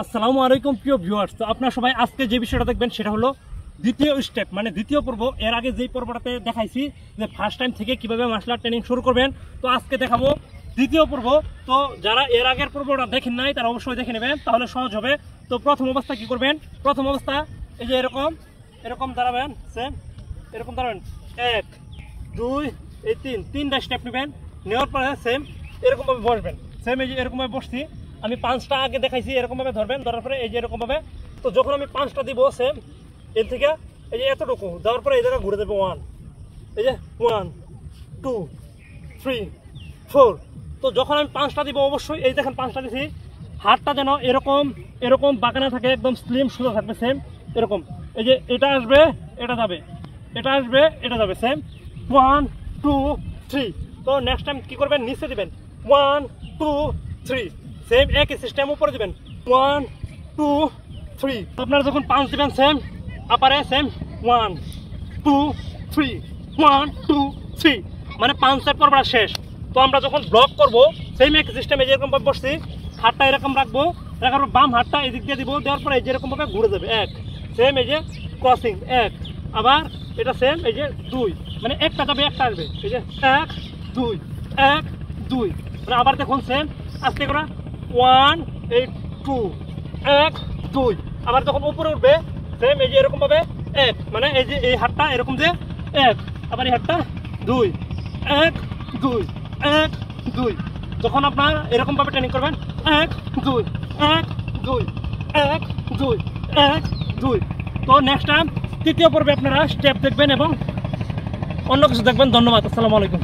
আসসালামু আলাইকুম প্রিয় ভিউয়ার্স। তো আপনারা সবাই আজকে যে বিষয়টা দেখবেন সেটা হলো দ্বিতীয় স্টেপ, মানে দ্বিতীয় পর্ব। এর আগে যেই পর্বটাতে দেখাইছি যে ফার্স্ট টাইম থেকে কিভাবে মার্শাল আর্ট ট্রেনিং শুরু করবেন, তো আজকে দেখাবো দ্বিতীয় পর্ব। তো যারা এর আগের পর্বটা দেখেন নাই তারা অবশ্যই দেখে নেবেন, তাহলে সহজ হবে। তো প্রথম অবস্থা কি করবেন, প্রথম অবস্থা এই যে এরকম দাঁড়াবেন, সেম এরকম দাঁড়াবেন, 1 2 এই 3টা স্টেপ নেবেন। নেওয়ার পরে সেম এরকমভাবে বসবেন, সেম এই যে এরকমভাবে বসছি। আমি 5টা আগে দেখাইছি, এরকমভাবে ধরবেন, ধরার পরে এই যে এরকমভাবে। তো যখন আমি 5টা দিব সেম এর থেকে এই যে এতটুকু দেওয়ার পরে এই জায়গায় ঘুরে দেবো 1, এই যে 1 2 3 4। তো যখন আমি 5টা দিব অবশ্যই এই দেখেন 5টা দিছি, হাতটা যেন এরকম বাঁকানো থাকে, একদম স্লিম সোজা থাকবে, সেম এরকম। এই যে এটা আসবে এটা যাবে, এটা আসবে এটা যাবে, সেম 1 2 3। তো নেক্সট টাইম কি করবেন, নিচে দিবেন 1 2 3, সেম একই সিস্টেম উপরে দিবেন 1 2 3। আপনারা যখন 5 দিবেন সেম আপারে সেম 1 2 3 1 2 3, মানে 5 সেট পর্বটা শেষ। তো আমরা যখন ব্লক করব সেম একই সিস্টেমে যেরকম ভাবে বসছি, হাতটা এরকম রাখবো, রাখার পর বাম হাতটা এদিক দিয়ে দিব, দেওয়ার পরে এই যেরকম ভাবে ঘুরে যাবে 1, সেম এই যে ক্রসিং 1, আবার এটা সেম এই যে 2, মানে একটা যাবে একটা আসবে, এই যে 1 2 1 2, মানে আবার দেখুন সেম আস্তে করে 1 এই 2 1 2, আবার যখন উপরে উঠবে সেম এই যে এরকম ভাবে 1, মানে এই যে এই হাতটা এরকম দিয়ে 1, আবার এই হাতটা 2 1 2 1 2। যখন আপনার এরকম ভাবে ট্রেনিং করবেন 1 2 1 2 1 2 1 2। তো নেক্সট টাইম তৃতীয় পর্বে আপনারা স্টেপ দেখবেন এবং অন্য কিছু দেখবেন। ধন্যবাদ, আসসালামু আলাইকুম।